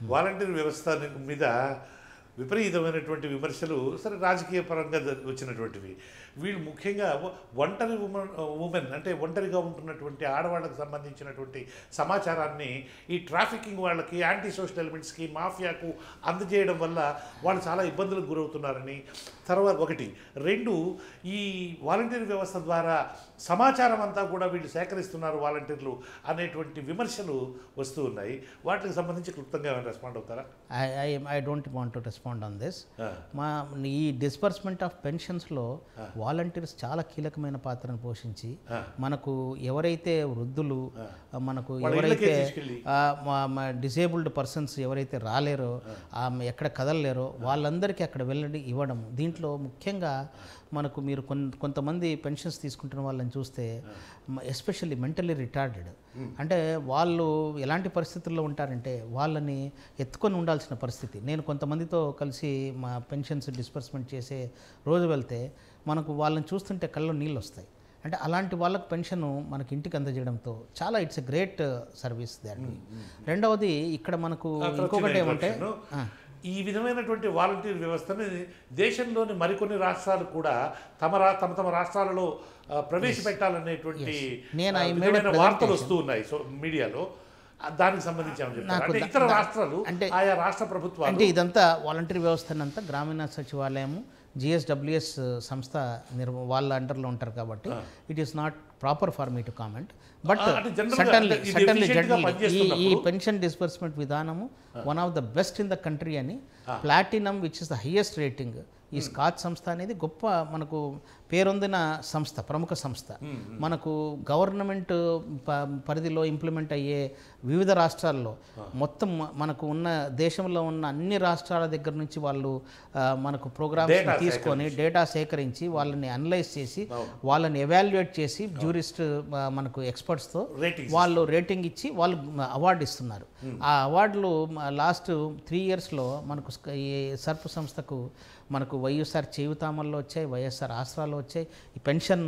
Volunteer వ్యవస్థ మీద విపరీతమైనటువంటి విమర్శలు సరే రాజకీయ పరంగా వచ్చినటువంటివి. వీళ్ళు ముఖ్యంగా ఒంటరి ఉమెన్ అంటే ఒంటరిగా ఉంటున్నటువంటి ఆడవాళ్ళకు సంబంధించినటువంటి సమాచారాన్ని ఈ ట్రాఫికింగ్ వాళ్ళకి, యాంటీ సోషల్ ఎలిమెంట్స్కి, మాఫియాకు అందజేయడం వల్ల వాళ్ళు చాలా ఇబ్బందులకు గురవుతున్నారని. తర్వాత ఒకటి, రెండు, ఈ వాలంటీర్ వ్యవస్థ ద్వారా సమాచారం అంతా కూడా వీళ్ళు సేకరిస్తున్నారు వాలంటీర్లు అనేటువంటి విమర్శలు వస్తూ ఉన్నాయి. వాటికి సంబంధించి క్లుప్తంగా ఏమైనా రెస్పాండ్ అవుతారా? I don't want to respond on this. ఈ డిస్బర్స్మెంట్ ఆఫ్ పెన్షన్స్లో వాలంటీర్స్ చాలా కీలకమైన పాత్రను పోషించి మనకు ఎవరైతే వృద్ధులు, మనకు ఎవరైతే డిసేబుల్డ్ పర్సన్స్ ఎవరైతే రాలేరో, ఎక్కడ కదలలేరో వాళ్ళందరికీ అక్కడ వెళ్ళి ఇవ్వడం. దీంట్లో ముఖ్యంగా మనకు మీరు కొంతమంది పెన్షన్స్ తీసుకుంటున్న వాళ్ళని చూస్తే ఎస్పెషల్లీ మెంటలీ రిటార్డెడ్, అంటే వాళ్ళు ఎలాంటి పరిస్థితుల్లో ఉంటారంటే వాళ్ళని ఎత్తుకొని ఉండాల్సిన పరిస్థితి. నేను కొంతమందితో కలిసి మా పెన్షన్స్ డిస్బర్స్మెంట్ చేసే రోజు వెళ్తే మనకు వాళ్ళని చూస్తుంటే కళ్ళలో నీళ్ళు వస్తాయి. అంటే అలాంటి వాళ్ళకు పెన్షన్ మనకి ఇంటికి అందజేయడంతో చాలా it's a great service that. రెండవది ఇక్కడ మనకు ఇంకొకటి ఏమంటే ఈ విధమైనటువంటి వాలంటీర్ వ్యవస్థని దేశంలోని మరికొన్ని రాష్ట్రాలు కూడా తమ రాష్ట్రాలలో ప్రవేశపెట్టాలనేటువంటి వార్తలు వస్తూ ఉన్నాయి మీడియాలో. దానికి సంబంధించి ఇతర రాష్ట్రాలు, ఆయా రాష్ట్ర ప్రభుత్వాలు అంటే ఇదంతా వాలంటీర్ వ్యవస్థనంతా గ్రామీణ సచివాలయము, జిఎస్డబ్ల్యూఎస్ సంస్థ వాళ్ళ అండర్లో ఉంటారు కాబట్టి it is not proper for me to comment. But certainly ఈ పెన్షన్ డిస్బర్స్మెంట్ విధానము one of the best in the country అని platinum which is the highest rating ఈ స్కాచ్ సంస్థ అనేది గొప్ప మనకు పేరొందిన సంస్థ, ప్రముఖ సంస్థ. మనకు గవర్నమెంట్ పరిధిలో ఇంప్లిమెంట్ అయ్యే వివిధ రాష్ట్రాల్లో మొత్తం మనకు ఉన్న దేశంలో ఉన్న అన్ని రాష్ట్రాల దగ్గర నుంచి వాళ్ళు మనకు ప్రోగ్రామ్స్ తీసుకొని డేటా సేకరించి వాళ్ళని అనలైజ్ చేసి వాళ్ళని ఎవాల్యుయేట్ చేసి జ్యూరిస్ట్ మనకు ఎక్స్పర్ట్స్తో వాళ్ళు రేటింగ్ ఇచ్చి వాళ్ళు అవార్డు ఇస్తున్నారు. ఆ అవార్డులు లాస్ట్ 3 yearsలో మనకు ఈ సర్ప్ సంస్థకు మనకు వైఎస్ఆర్ చేయుతామల్లో వచ్చాయి, వైఎస్ఆర్ ఆసరాలో వచ్చాయి, ఈ పెన్షన్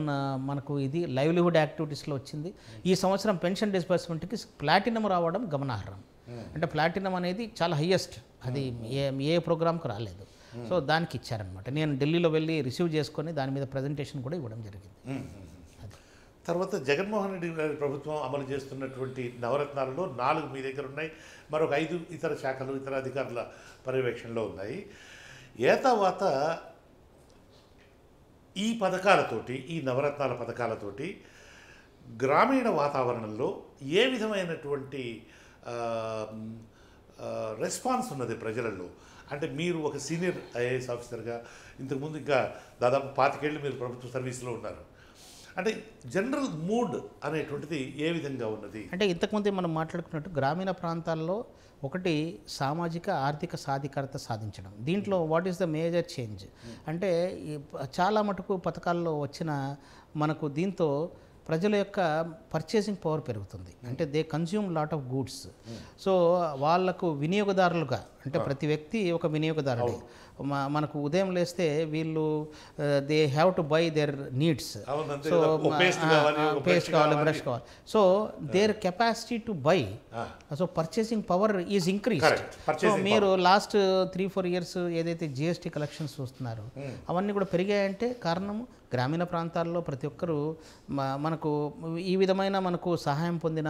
మనకు ఇది లైవ్లీహుడ్ యాక్టివిటీస్లో వచ్చింది. ఈ సంవత్సరం పెన్షన్ డిస్బర్స్మెంట్కి ప్లాటినం రావడం గమనార్హం. అంటే ప్లాటినం అనేది చాలా హయ్యెస్ట్, అది ఏ ప్రోగ్రామ్కి రాలేదు. సో దానికి ఇచ్చారనమాట. నేను ఢిల్లీలో వెళ్ళి రిసీవ్ చేసుకొని దాని మీద ప్రజెంటేషన్ కూడా ఇవ్వడం జరిగింది. తర్వాత జగన్మోహన్ రెడ్డి గారి ప్రభుత్వం అమలు చేస్తున్నటువంటి నవరత్నాలలో 4 మీ దగ్గర ఉన్నాయి, మరొక 5 ఇతర శాఖలు, ఇతర అధికారుల పర్యవేక్షణలో ఉన్నాయి. ఏతావాత ఈ పథకాలతోటి, ఈ నవరత్నాల పథకాలతోటి గ్రామీణ వాతావరణంలో ఏ విధమైనటువంటి రెస్పాన్స్ ఉన్నది ప్రజలలో? అంటే మీరు ఒక సీనియర్ ఐఏఎస్ ఆఫీసర్గా ఇంతకుముందు ఇంకా దాదాపు 25 ఏళ్ళు మీరు ప్రభుత్వ సర్వీస్లో ఉన్నారు. అంటే జనరల్ మూడ్ అనేటువంటిది ఏ విధంగా ఉన్నది? అంటే ఇంతకుముందే మనం మాట్లాడుకున్నట్టు గ్రామీణ ప్రాంతాల్లో ఒకటి సామాజిక ఆర్థిక సాధికారత సాధించడం. దీంట్లో what is the major change అంటే చాలా మటుకు పథకాల్లో వచ్చిన మనకు దీంతో ప్రజల యొక్క పర్చేసింగ్ పవర్ పెరుగుతుంది. అంటే they consume lot of goods. So వాళ్ళకు వినియోగదారులుగా అంటే ప్రతి వ్యక్తి ఒక వినియోగదారుడు. మనకు ఉదయం లేస్తే వీళ్ళు they have to buy their needs. So paste కావాలి, బ్రష్ కావాలి. So their capacity to buy, so purchasing power is increased. So మీరు లాస్ట్ 3-4 years ఏదైతే జిఎస్టీ కలెక్షన్స్ చూస్తున్నారో అవన్నీ కూడా పెరిగాయంటే కారణము గ్రామీణ ప్రాంతాల్లో ప్రతి ఒక్కరూ మనకు ఈ విధమైన మనకు సహాయం పొందిన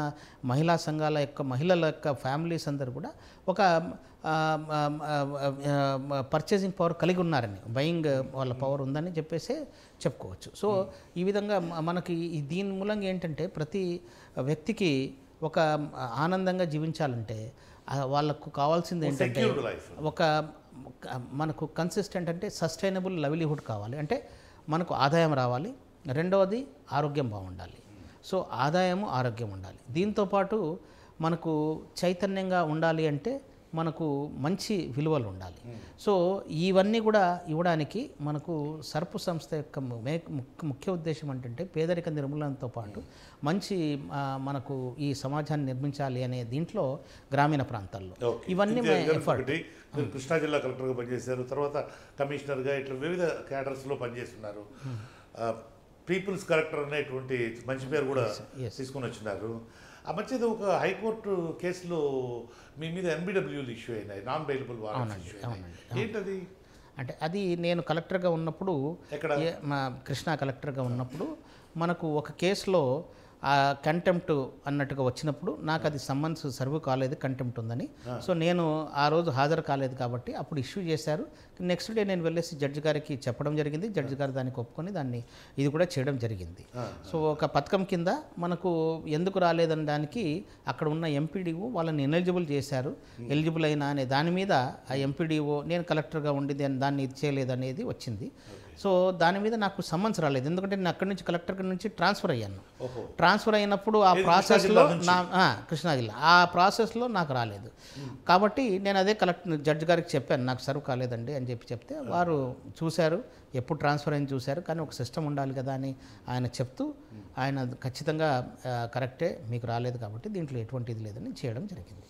మహిళా సంఘాల యొక్క మహిళల యొక్క ఫ్యామిలీస్ అందరూ కూడా ఒక పర్చేసింగ్ పవర్ కలిగి ఉన్నారని, బయింగ్ వాళ్ళ పవర్ ఉందని చెప్పేసి చెప్పుకోవచ్చు. సో ఈ విధంగా మనకి దీని మూలంగా ఏంటంటే ప్రతి వ్యక్తికి ఒక ఆనందంగా జీవించాలంటే వాళ్ళకు కావాల్సింది ఏంటంటే ఒక మనకు కన్సిస్టెంట్ అంటే సస్టైనబుల్ లైవ్లీహుడ్ కావాలి. అంటే మనకు ఆదాయం రావాలి, రెండవది ఆరోగ్యం బాగుండాలి. సో ఆదాయము ఆరోగ్యం ఉండాలి. దీంతోపాటు మనకు చైతన్యంగా ఉండాలి అంటే మనకు మంచి విలువలు ఉండాలి. సో ఇవన్నీ కూడా ఇవ్వడానికి మనకు సర్పు సంస్థ యొక్క ముఖ్య ఉద్దేశం ఏంటంటే పేదరిక నిర్మూలనతో పాటు మంచి మనకు ఈ సమాజాన్ని నిర్మించాలి అనే దీంట్లో గ్రామీణ ప్రాంతాల్లో ఇవన్నీ ఎఫర్ట్. కృష్ణా జిల్లా కలెక్టర్గా పనిచేశారు, తర్వాత కమిషనర్గా, ఇట్లా వివిధ క్యాడర్స్లో పనిచేస్తున్నారు. పీపుల్స్ కలెక్టర్ అనేటువంటి మంచి పేరు కూడా తీసుకుని వచ్చినారు. ఆ మధ్య ఒక హైకోర్టు కేసులో మీ మీద NBWలు ఇష్యూ అయినాయి, నాన్ బెయిలబుల్ వారెంట్స్ ఇష్యూ అయినాయి. ఏంటది? అంటే అది నేను కలెక్టర్గా ఉన్నప్పుడు, ఎక్కడ? మా కృష్ణా కలెక్టర్గా ఉన్నప్పుడు మనకు ఒక కేసులో కంటెంప్ట్ అన్నట్టుగా వచ్చినప్పుడు నాకు అది సమ్మన్స్ సర్వ్ కాలేదు, కంటెంప్ట్ ఉందని. సో నేను ఆ రోజు హాజరు కాలేదు కాబట్టి అప్పుడు ఇష్యూ చేశారు. నెక్స్ట్ డే నేను వెళ్ళేసి జడ్జి గారికి చెప్పడం జరిగింది. జడ్జి గారు దానికి ఒప్పుకొని దాన్ని ఇది కూడా చేయడం జరిగింది. సో ఒక పథకం కింద మనకు ఎందుకు రాలేదని దానికి అక్కడ ఉన్న ఎంపీడీఓ వాళ్ళని ఎలిజిబుల్ చేశారు. ఎలిజిబుల్ అయినా అనే దాని మీద ఆ ఎంపీడీఓ నేను కలెక్టర్గా ఉండి దాన్ని ఇది చేయలేదనేది వచ్చింది. సో దాని మీద నాకు సమ్మన్స్ రాలేదు, ఎందుకంటే నేను అక్కడి నుంచి కలెక్టర్ నుంచి ట్రాన్స్ఫర్ అయ్యాను. ట్రాన్స్ఫర్ అయినప్పుడు ఆ ప్రాసెస్లో కృష్ణా జిల్లా ఆ ప్రాసెస్లో నాకు రాలేదు. కాబట్టి నేను అదే జడ్జి గారికి చెప్పాను, నాకు సర్వ్ కాలేదండి అని చెప్తే వారు చూశారు, ఎప్పుడు ట్రాన్స్ఫర్ అయింది చూశారు, కానీ ఒక సిస్టమ్ ఉండాలి కదా అని ఆయన చెప్తూ ఆయన ఖచ్చితంగా కరెక్టే, మీకు రాలేదు కాబట్టి దీంట్లో ఎటువంటి ఇది లేదని చేయడం జరిగింది.